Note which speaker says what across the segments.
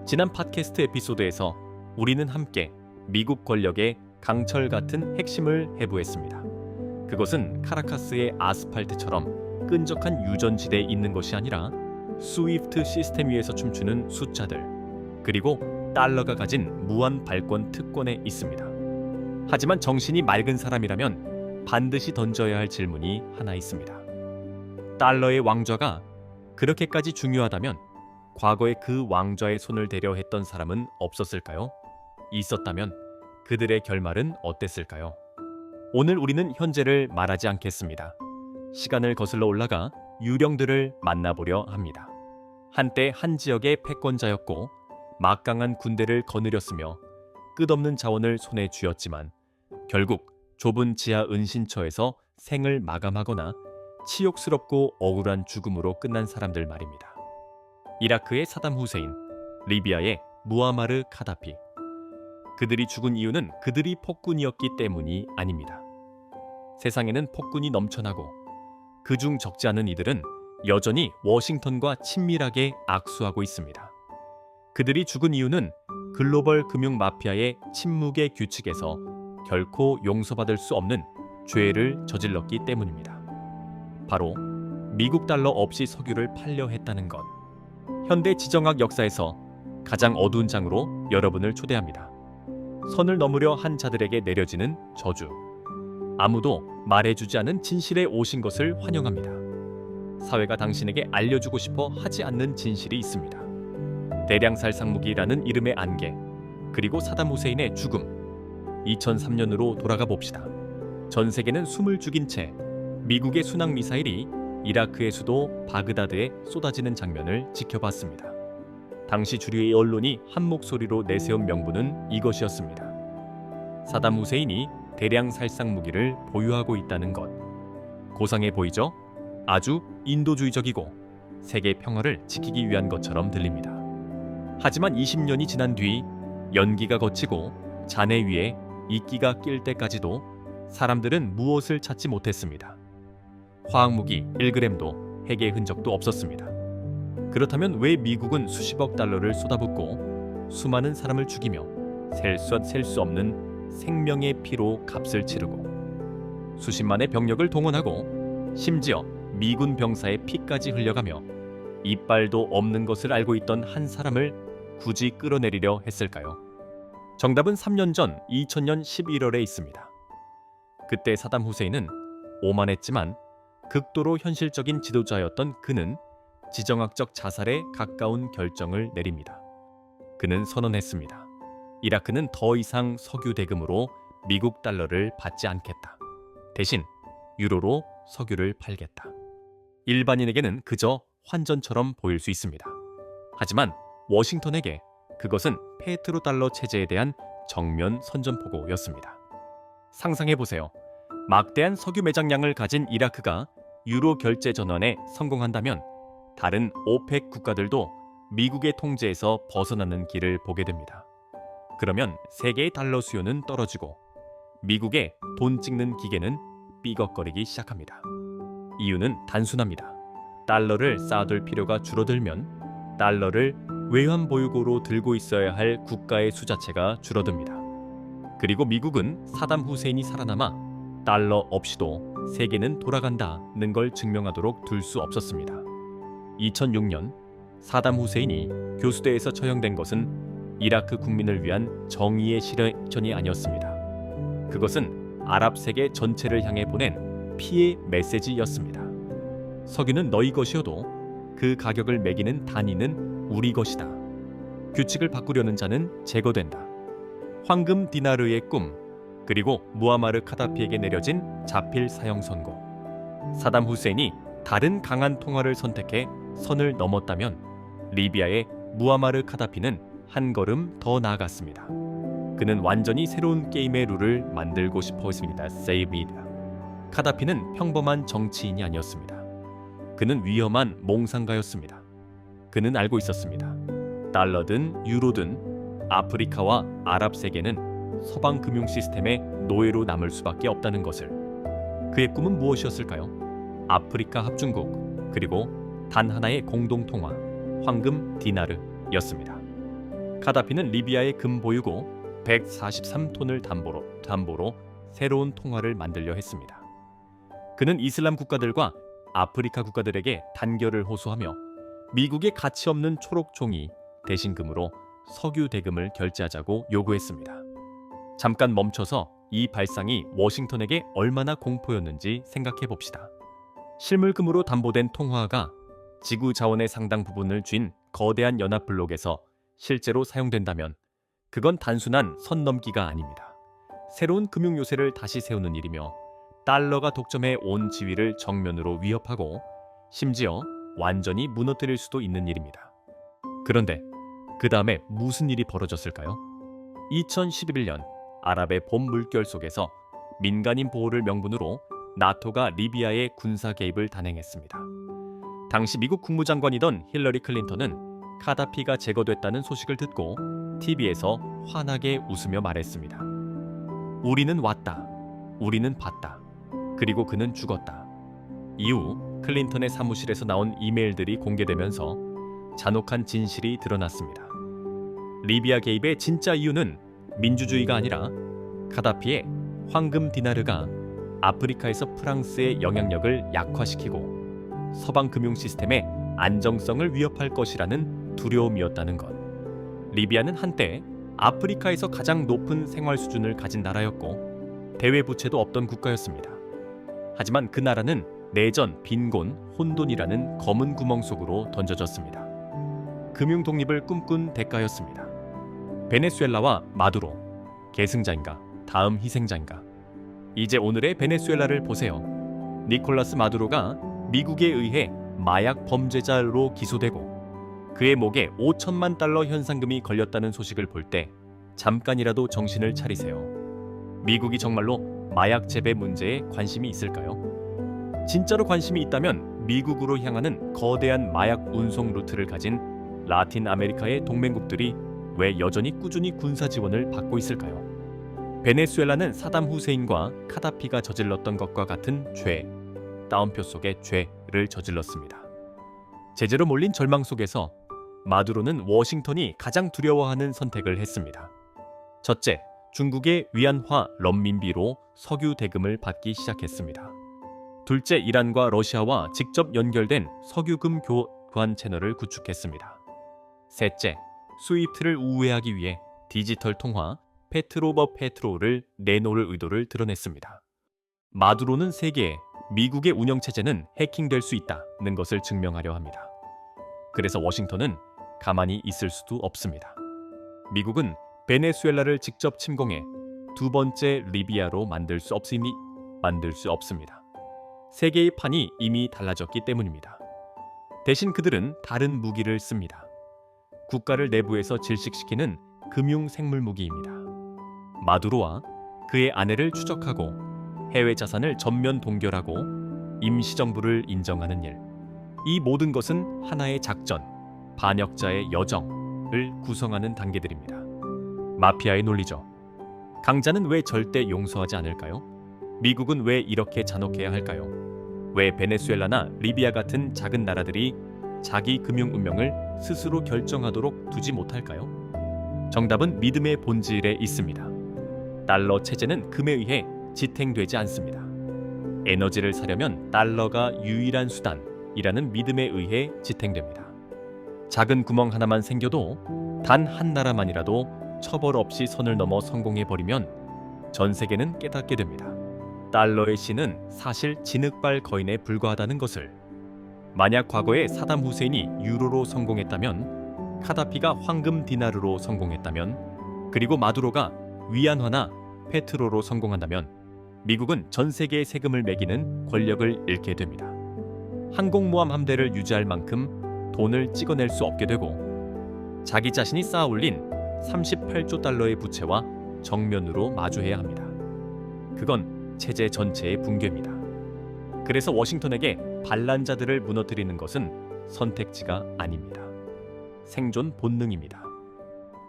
Speaker 1: 지난 팟캐스트 에피소드에서 우리는 함께 미국 권력의 강철 같은 핵심을 해부했습니다. 그것은 카라카스의 아스팔트처럼 끈적한 유전지대에 있는 것이 아니라 스위프트 시스템 위에서 춤추는 숫자들, 그리고 달러가 가진 무한 발권 특권에 있습니다. 하지만 정신이 맑은 사람이라면 반드시 던져야 할 질문이 하나 있습니다. 달러의 왕좌가 그렇게까지 중요하다면 과거에 그 왕좌의 손을 대려 했던 사람은 없었을까요? 있었다면 그들의 결말은 어땠을까요? 오늘 우리는 현재를 말하지 않겠습니다. 시간을 거슬러 올라가 유령들을 만나보려 합니다. 한때 한 지역의 패권자였고 막강한 군대를 거느렸으며 끝없는 자원을 손에 쥐었지만 결국 좁은 지하 은신처에서 생을 마감하거나 치욕스럽고 억울한 죽음으로 끝난 사람들 말입니다. 이라크의 사담 후세인, 리비아의 무아마르 카다피. 그들이 죽은 이유는 그들이 폭군이었기 때문이 아닙니다. 세상에는 폭군이 넘쳐나고 그중 적지 않은 이들은 여전히 워싱턴과 친밀하게 악수하고 있습니다. 그들이 죽은 이유는 글로벌 금융 마피아의 침묵의 규칙에서 결코 용서받을 수 없는 죄를 저질렀기 때문입니다. 바로 미국 달러 없이 석유를 팔려 했다는 것. 현대 지정학 역사에서 가장 어두운 장으로 여러분을 초대합니다. 선을 넘으려 한 자들에게 내려지는 저주. 아무도 말해주지 않은 진실에 오신 것을 환영합니다. 사회가 당신에게 알려주고 싶어 하지 않는 진실이 있습니다. 대량살상무기라는 이름의 안개, 그리고 사담 후세인의 죽음. 2003년으로 돌아가 봅시다. 전 세계는 숨을 죽인 채 미국의 순항 미사일이 이라크의 수도 바그다드에 쏟아지는 장면을 지켜봤습니다. 당시 주류의 언론이 한 목소리로 내세운 명분은 이것이었습니다. 사담 후세인이 대량 살상 무기를 보유하고 있다는 것. 고상해 보이죠? 아주 인도주의적이고 세계 평화를 지키기 위한 것처럼 들립니다. 하지만 20년이 지난 뒤 연기가 거치고 잔해 위에 이끼가 낄 때까지도 사람들은 무엇을 찾지 못했습니다. 화학무기 1g도 핵의 흔적도 없었습니다. 그렇다면 왜 미국은 수십억 달러를 쏟아붓고 수많은 사람을 죽이며 셀 수 없는 생명의 피로 값을 치르고 수십만의 병력을 동원하고 심지어 미군 병사의 피까지 흘려가며 이빨도 없는 것을 알고 있던 한 사람을 굳이 끌어내리려 했을까요? 정답은 3년 전 2000년 11월에 있습니다. 그때 사담 후세인은 오만했지만 극도로 현실적인 지도자였던 그는 지정학적 자살에 가까운 결정을 내립니다. 그는 선언했습니다. 이라크는 더 이상 석유 대금으로 미국 달러를 받지 않겠다. 대신 유로로 석유를 팔겠다. 일반인에게는 그저 환전처럼 보일 수 있습니다. 하지만 워싱턴에게 그것은 페트로 달러 체제에 대한 정면 선전포고였습니다. 상상해보세요. 막대한 석유 매장량을 가진 이라크가 유로 결제 전환에 성공한다면 다른 오펙 국가들도 미국의 통제에서 벗어나는 길을 보게 됩니다. 그러면 세계의 달러 수요는 떨어지고 미국의 돈 찍는 기계는 삐걱거리기 시작합니다. 이유는 단순합니다. 달러를 쌓아둘 필요가 줄어들면 달러를 외환보유고로 들고 있어야 할 국가의 수 자체가 줄어듭니다. 그리고 미국은 사담 후세인이 살아남아 달러 없이도 세계는 돌아간다는 걸 증명하도록 둘 수 없었습니다. 2006년 사담 후세인이 교수대에서 처형된 것은 이라크 국민을 위한 정의의 실현이 아니었습니다. 그것은 아랍 세계 전체를 향해 보낸 피해 메시지였습니다. 석유는 너희 것이어도 그 가격을 매기는 단위는 우리 것이다. 규칙을 바꾸려는 자는 제거된다. 황금 디나르의 꿈, 그리고 무아마르 카다피에게 내려진 자필 사형 선고. 사담 후세인이 다른 강한 통화를 선택해 선을 넘었다면 리비아의 무아마르 카다피는 한 걸음 더 나아갔습니다. 그는 완전히 새로운 게임의 룰을 만들고 싶어 했습니다. 세이비다. 카다피는 평범한 정치인이 아니었습니다. 그는 위험한 몽상가였습니다. 그는 알고 있었습니다. 달러든 유로든 아프리카와 아랍 세계는 서방 금융 시스템의 노예로 남을 수밖에 없다는 것을. 그의 꿈은 무엇이었을까요? 아프리카 합중국, 그리고 단 하나의 공동 통화, 황금 디나르였습니다. 카다피는 리비아의 금 보유고 143톤을 담보로 새로운 통화를 만들려 했습니다. 그는 이슬람 국가들과 아프리카 국가들에게 단결을 호소하며 미국의 가치 없는 초록 종이 대신 금으로 석유 대금을 결제하자고 요구했습니다. 잠깐 멈춰서 이 발상이 워싱턴에게 얼마나 공포였는지 생각해 봅시다. 실물금으로 담보된 통화가 지구 자원의 상당 부분을 쥔 거대한 연합블록에서 실제로 사용된다면 그건 단순한 선 넘기가 아닙니다. 새로운 금융 요새를 다시 세우는 일이며 달러가 독점해 온 지위를 정면으로 위협하고 심지어 완전히 무너뜨릴 수도 있는 일입니다. 그런데 그 다음에 무슨 일이 벌어졌을까요? 2011년 아랍의 봄 물결 속에서 민간인 보호를 명분으로 나토가 리비아의 군사 개입을 단행했습니다. 당시 미국 국무장관이던 힐러리 클린턴은 카다피가 제거됐다는 소식을 듣고 TV에서 환하게 웃으며 말했습니다. 우리는 왔다. 우리는 봤다. 그리고 그는 죽었다. 이후 클린턴의 사무실에서 나온 이메일들이 공개되면서 잔혹한 진실이 드러났습니다. 리비아 개입의 진짜 이유는 민주주의가 아니라 카다피의 황금 디나르가 아프리카에서 프랑스의 영향력을 약화시키고 서방 금융 시스템의 안정성을 위협할 것이라는 두려움이었다는 것. 리비아는 한때 아프리카에서 가장 높은 생활 수준을 가진 나라였고 대외 부채도 없던 국가였습니다. 하지만 그 나라는 내전, 빈곤, 혼돈이라는 검은 구멍 속으로 던져졌습니다. 금융 독립을 꿈꾼 대가였습니다. 베네수엘라와 마두로, 계승자인가, 다음 희생자인가? 이제 오늘의 베네수엘라를 보세요. 니콜라스 마두로가 미국에 의해 마약 범죄자로 기소되고 그의 목에 5천만 달러 현상금이 걸렸다는 소식을 볼 때 잠깐이라도 정신을 차리세요. 미국이 정말로 마약 재배 문제에 관심이 있을까요? 진짜로 관심이 있다면 미국으로 향하는 거대한 마약 운송 루트를 가진 라틴 아메리카의 동맹국들이 왜 여전히 꾸준히 군사 지원을 받고 있을까요? 베네수엘라는 사담 후세인과 카다피가 저질렀던 것과 같은 죄, 따옴표 속의 죄를 저질렀습니다. 제재로 몰린 절망 속에서 마두로는 워싱턴이 가장 두려워하는 선택을 했습니다. 첫째, 중국의 위안화 런민비로 석유 대금을 받기 시작했습니다. 둘째, 이란과 러시아와 직접 연결된 석유금 교환 채널을 구축했습니다. 셋째, 스위프트를 우회하기 위해 디지털 통화 페트로버 페트로를 내놓을 의도를 드러냈습니다. 마두로는 세계에 미국의 운영체제는 해킹될 수 있다는 것을 증명하려 합니다. 그래서 워싱턴은 가만히 있을 수도 없습니다. 미국은 베네수엘라를 직접 침공해 두 번째 리비아로 만들 수 없습니다. 세계의 판이 이미 달라졌기 때문입니다. 대신 그들은 다른 무기를 씁니다. 국가를 내부에서 질식시키는 금융 생물 무기입니다. 마두로와 그의 아내를 추적하고 해외 자산을 전면 동결하고 임시정부를 인정하는 일. 이 모든 것은 하나의 작전, 반역자의 여정을 구성하는 단계들입니다. 마피아의 논리죠. 강자는 왜 절대 용서하지 않을까요? 미국은 왜 이렇게 잔혹해야 할까요? 왜 베네수엘라나 리비아 같은 작은 나라들이 자기 금융 운명을 스스로 결정하도록 두지 못할까요? 정답은 믿음의 본질에 있습니다. 달러 체제는 금에 의해 지탱되지 않습니다. 에너지를 사려면 달러가 유일한 수단이라는 믿음에 의해 지탱됩니다. 작은 구멍 하나만 생겨도 단 한 나라만이라도 처벌 없이 선을 넘어 성공해버리면 전 세계는 깨닫게 됩니다. 달러의 신은 사실 진흙발 거인에 불과하다는 것을. 만약 과거에 사담 후세인이 유로로 성공했다면, 카다피가 황금 디나르로 성공했다면, 그리고 마두로가 위안화나 페트로로 성공한다면 미국은 전 세계의 세금을 매기는 권력을 잃게 됩니다. 항공모함 함대를 유지할 만큼 돈을 찍어낼 수 없게 되고 자기 자신이 쌓아 올린 38조 달러의 부채와 정면으로 마주해야 합니다. 그건 체제 전체의 붕괴입니다. 그래서 워싱턴에게 반란자들을 무너뜨리는 것은 선택지가 아닙니다. 생존 본능입니다.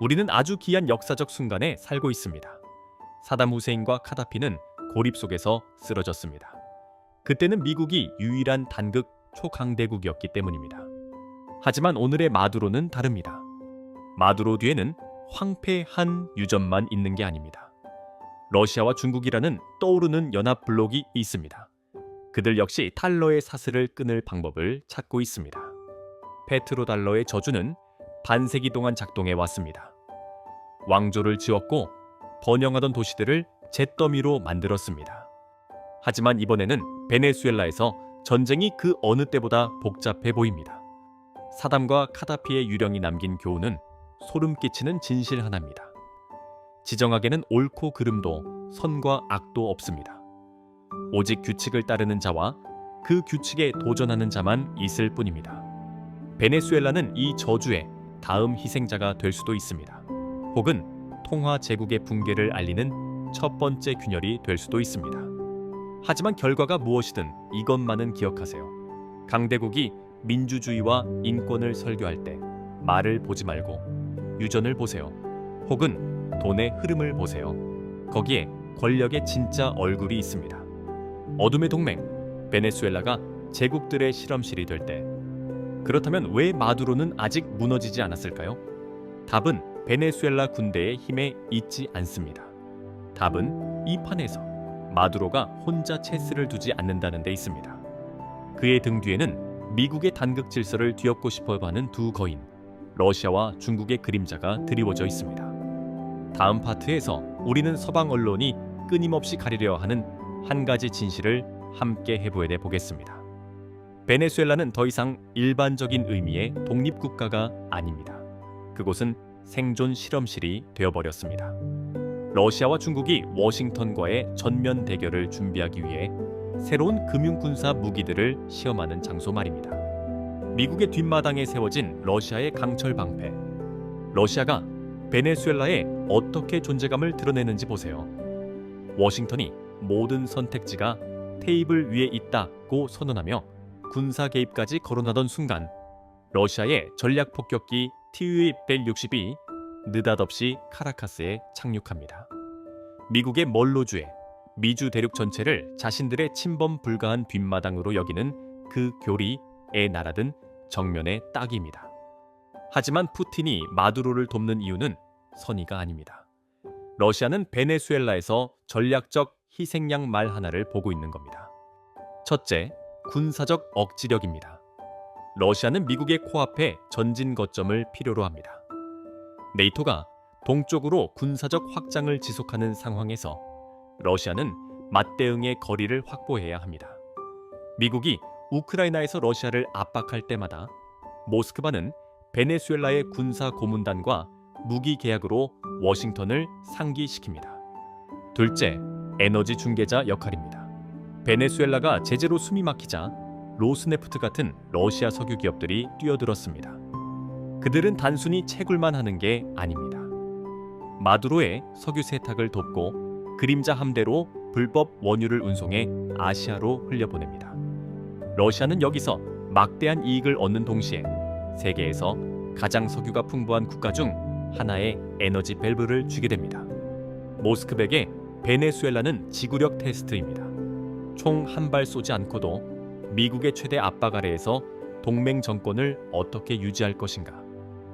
Speaker 1: 우리는 아주 귀한 역사적 순간에 살고 있습니다. 사담 후세인과 카다피는 고립 속에서 쓰러졌습니다. 그때는 미국이 유일한 단극 초강대국이었기 때문입니다. 하지만 오늘의 마두로는 다릅니다. 마두로 뒤에는 황폐한 유전만 있는 게 아닙니다. 러시아와 중국이라는 떠오르는 연합 블록이 있습니다. 그들 역시 달러의 사슬을 끊을 방법을 찾고 있습니다. 페트로달러의 저주는 반세기 동안 작동해 왔습니다. 왕조를 지었고 번영하던 도시들을 잿더미로 만들었습니다. 하지만 이번에는 베네수엘라에서 전쟁이 그 어느 때보다 복잡해 보입니다. 사담과 카다피의 유령이 남긴 교훈은 소름 끼치는 진실 하나입니다. 지정학에는 옳고 그름도 선과 악도 없습니다. 오직 규칙을 따르는 자와 그 규칙에 도전하는 자만 있을 뿐입니다. 베네수엘라는 이 저주의 다음 희생자가 될 수도 있습니다. 혹은 통화 제국의 붕괴를 알리는 첫 번째 균열이 될 수도 있습니다. 하지만 결과가 무엇이든 이것만은 기억하세요. 강대국이 민주주의와 인권을 설교할 때 말을 보지 말고 유전을 보세요. 혹은 돈의 흐름을 보세요. 거기에 권력의 진짜 얼굴이 있습니다. 어둠의 동맹, 베네수엘라가 제국들의 실험실이 될 때, 그렇다면 왜 마두로는 아직 무너지지 않았을까요? 답은 베네수엘라 군대의 힘에 있지 않습니다. 답은 이 판에서 마두로가 혼자 체스를 두지 않는다는 데 있습니다. 그의 등 뒤에는 미국의 단극 질서를 뒤엎고 싶어 하는 두 거인, 러시아와 중국의 그림자가 드리워져 있습니다. 다음 파트에서 우리는 서방 언론이 끊임없이 가리려 하는 한 가지 진실을 함께 해부해 보겠습니다. 베네수엘라는 더 이상 일반적인 의미의 독립국가가 아닙니다. 그곳은 생존 실험실이 되어버렸습니다. 러시아와 중국이 워싱턴과의 전면 대결을 준비하기 위해 새로운 금융군사 무기들을 시험하는 장소 말입니다. 미국의 뒷마당에 세워진 러시아의 강철 방패. 러시아가 베네수엘라에 어떻게 존재감을 드러내는지 보세요. 워싱턴이 모든 선택지가 테이블 위에 있다고 선언하며 군사 개입까지 거론하던 순간 러시아의 전략 폭격기 TU-160이 느닷없이 카라카스에 착륙합니다. 미국의 멀로주에 미주 대륙 전체를 자신들의 침범 불가한 뒷마당으로 여기는 그 교리에 날아든 정면의 딱입니다. 하지만 푸틴이 마두로를 돕는 이유는 선의가 아닙니다. 러시아는 베네수엘라에서 전략적 희생양 말 하나를 보고 있는 겁니다. 첫째, 군사적 억지력입니다. 러시아는 미국의 코앞에 전진 거점을 필요로 합니다. 네이토가 동쪽으로 군사적 확장을 지속하는 상황에서 러시아는 맞대응의 거리를 확보해야 합니다. 미국이 우크라이나에서 러시아를 압박할 때마다 모스크바는 베네수엘라의 군사 고문단과 무기 계약으로 워싱턴을 상기시킵니다. 둘째, 에너지 중개자 역할입니다. 베네수엘라가 제재로 숨이 막히자 로스네프트 같은 러시아 석유 기업들이 뛰어들었습니다. 그들은 단순히 채굴만 하는 게 아닙니다. 마두로의 석유 세탁을 돕고 그림자 함대로 불법 원유를 운송해 아시아로 흘려보냅니다. 러시아는 여기서 막대한 이익을 얻는 동시에 세계에서 가장 석유가 풍부한 국가 중 하나의 에너지 밸브를 쥐게 됩니다. 모스크백의 베네수엘라는 지구력 테스트입니다. 총 한 발 쏘지 않고도 미국의 최대 압박 아래에서 동맹 정권을 어떻게 유지할 것인가.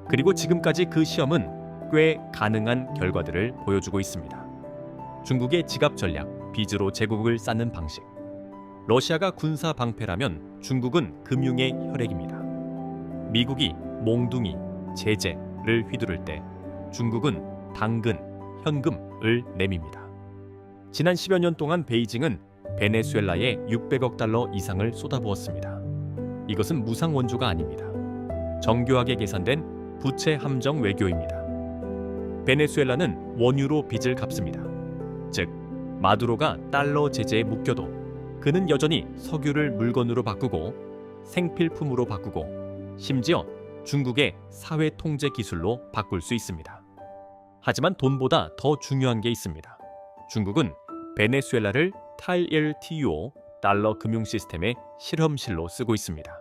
Speaker 1: 그리고 지금까지 그 시험은 꽤 가능한 결과들을 보여주고 있습니다. 중국의 지갑 전략, 빚으로 제국을 쌓는 방식. 러시아가 군사 방패라면 중국은 금융의 혈액입니다. 미국이 몽둥이, 제재를 휘두를 때 중국은 당근, 현금을 내밉니다. 지난 10여 년 동안 베이징은 베네수엘라에 600억 달러 이상을 쏟아부었습니다. 이것은 무상 원조가 아닙니다. 정교하게 계산된 부채 함정 외교입니다. 베네수엘라는 원유로 빚을 갚습니다. 즉, 마두로가 달러 제재에 묶여도 그는 여전히 석유를 물건으로 바꾸고 생필품으로 바꾸고 심지어 중국의 사회 통제 기술로 바꿀 수 있습니다. 하지만 돈보다 더 중요한 게 있습니다. 중국은 베네수엘라를 TILTUO 달러 금융 시스템의 실험실로 쓰고 있습니다.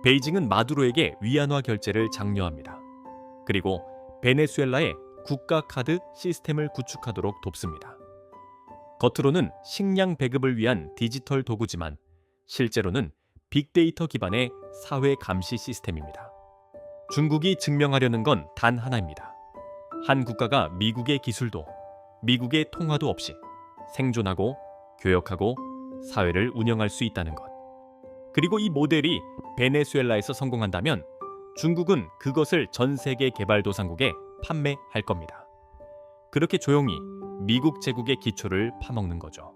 Speaker 1: 베이징은 마두로에게 위안화 결제를 장려합니다. 그리고 베네수엘라의 국가 카드 시스템을 구축하도록 돕습니다. 겉으로는 식량 배급을 위한 디지털 도구지만 실제로는 빅데이터 기반의 사회 감시 시스템입니다. 중국이 증명하려는 건 단 하나입니다. 한 국가가 미국의 기술도 미국의 통화도 없이 생존하고 교역하고 사회를 운영할 수 있다는 것. 그리고 이 모델이 베네수엘라에서 성공한다면 중국은 그것을 전 세계 개발도상국에 판매할 겁니다. 그렇게 조용히 미국 제국의 기초를 파먹는 거죠.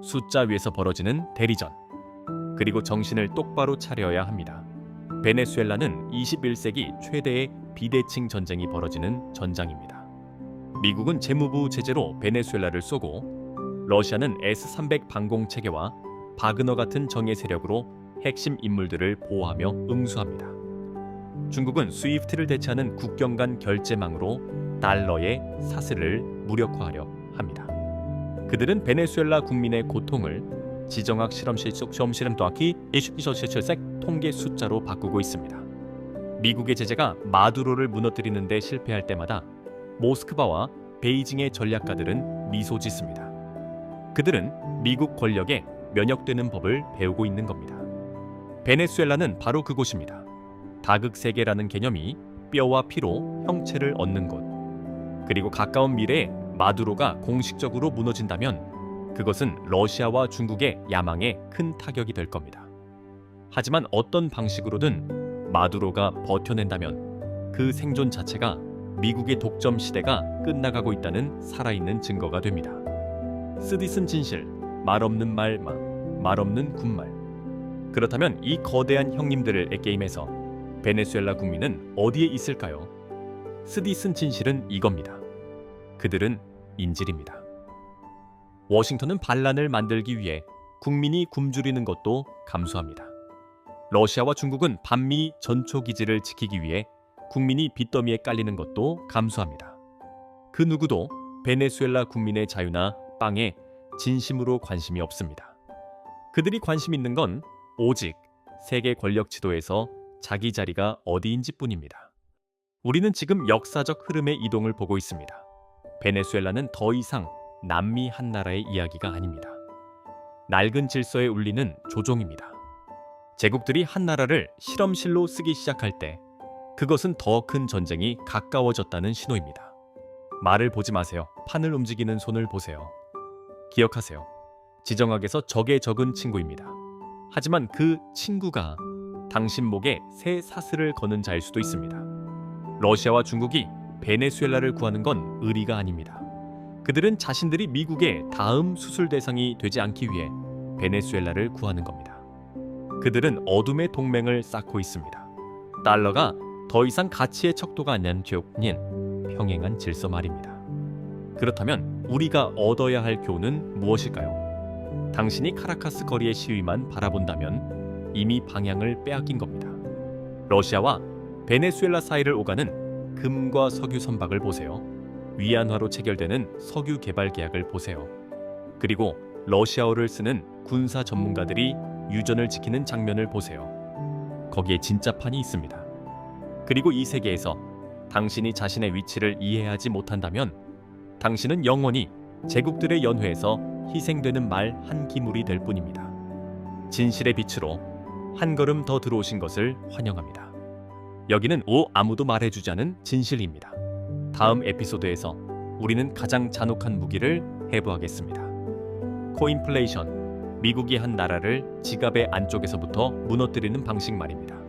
Speaker 1: 숫자 위에서 벌어지는 대리전. 그리고 정신을 똑바로 차려야 합니다. 베네수엘라는 21세기 최대의 비대칭 전쟁이 벌어지는 전장입니다. 미국은 재무부 체제로 베네수엘라를 쏘고 러시아는 S-300 방공 체계와 바그너 같은 정예 세력으로 핵심 인물들을 보호하며 응수합니다. 중국은 스위프트를 대체하는 국경 간 결제망으로 달러의 사슬을 무력화하려 합니다. 그들은 베네수엘라 국민의 고통을 지정학 실험실 속 시험 또하키 27색 통계 숫자로 바꾸고 있습니다. 미국의 제재가 마두로를 무너뜨리는 데 실패할 때마다 모스크바와 베이징의 전략가들은 미소 짓습니다. 그들은 미국 권력에 면역되는 법을 배우고 있는 겁니다. 베네수엘라는 바로 그곳입니다. 다극세계라는 개념이 뼈와 피로 형체를 얻는 곳. 그리고 가까운 미래에 마두로가 공식적으로 무너진다면 그것은 러시아와 중국의 야망에 큰 타격이 될 겁니다. 하지만 어떤 방식으로든 마두로가 버텨낸다면 그 생존 자체가 미국의 독점 시대가 끝나가고 있다는 살아있는 증거가 됩니다. 쓰디쓴 진실, 말없는 말없는 군말. 그렇다면 이 거대한 형님들의 게임에서 베네수엘라 국민은 어디에 있을까요? 쓰디쓴 진실은 이겁니다. 그들은 인질입니다. 워싱턴은 반란을 만들기 위해 국민이 굶주리는 것도 감수합니다. 러시아와 중국은 반미 전초기지를 지키기 위해 국민이 빚더미에 깔리는 것도 감수합니다. 그 누구도 베네수엘라 국민의 자유나 빵에 진심으로 관심이 없습니다. 그들이 관심 있는 건 오직 세계 권력 지도에서 자기 자리가 어디인지 뿐입니다. 우리는 지금 역사적 흐름의 이동을 보고 있습니다. 베네수엘라는 더 이상 남미 한 나라의 이야기가 아닙니다. 낡은 질서에 울리는 조종입니다. 제국들이 한 나라를 실험실로 쓰기 시작할 때 그것은 더 큰 전쟁이 가까워졌다는 신호입니다. 말을 보지 마세요. 판을 움직이는 손을 보세요. 기억하세요. 지정학에서 적의 적은 친구입니다. 하지만 그 친구가 당신 목에 새 사슬을 거는 자일 수도 있습니다. 러시아와 중국이 베네수엘라를 구하는 건 의리가 아닙니다. 그들은 자신들이 미국의 다음 수술 대상이 되지 않기 위해 베네수엘라를 구하는 겁니다. 그들은 어둠의 동맹을 쌓고 있습니다. 달러가 더 이상 가치의 척도가 아닌 평행한 질서 말입니다. 그렇다면 우리가 얻어야 할 교훈은 무엇일까요? 당신이 카라카스 거리의 시위만 바라본다면 이미 방향을 빼앗긴 겁니다. 러시아와 베네수엘라 사이를 오가는 금과 석유 선박을 보세요. 위안화로 체결되는 석유 개발 계약을 보세요. 그리고 러시아어를 쓰는 군사 전문가들이 유전을 지키는 장면을 보세요. 거기에 진짜 판이 있습니다. 그리고 이 세계에서 당신이 자신의 위치를 이해하지 못한다면 당신은 영원히 제국들의 연회에서 희생되는 말 한 기물이 될 뿐입니다. 진실의 빛으로 한 걸음 더 들어오신 것을 환영합니다. 여기는 아무도 말해주지 않은 진실입니다. 다음 에피소드에서 우리는 가장 잔혹한 무기를 해부하겠습니다. 코인플레이션, 미국이 한 나라를 지갑의 안쪽에서부터 무너뜨리는 방식 말입니다.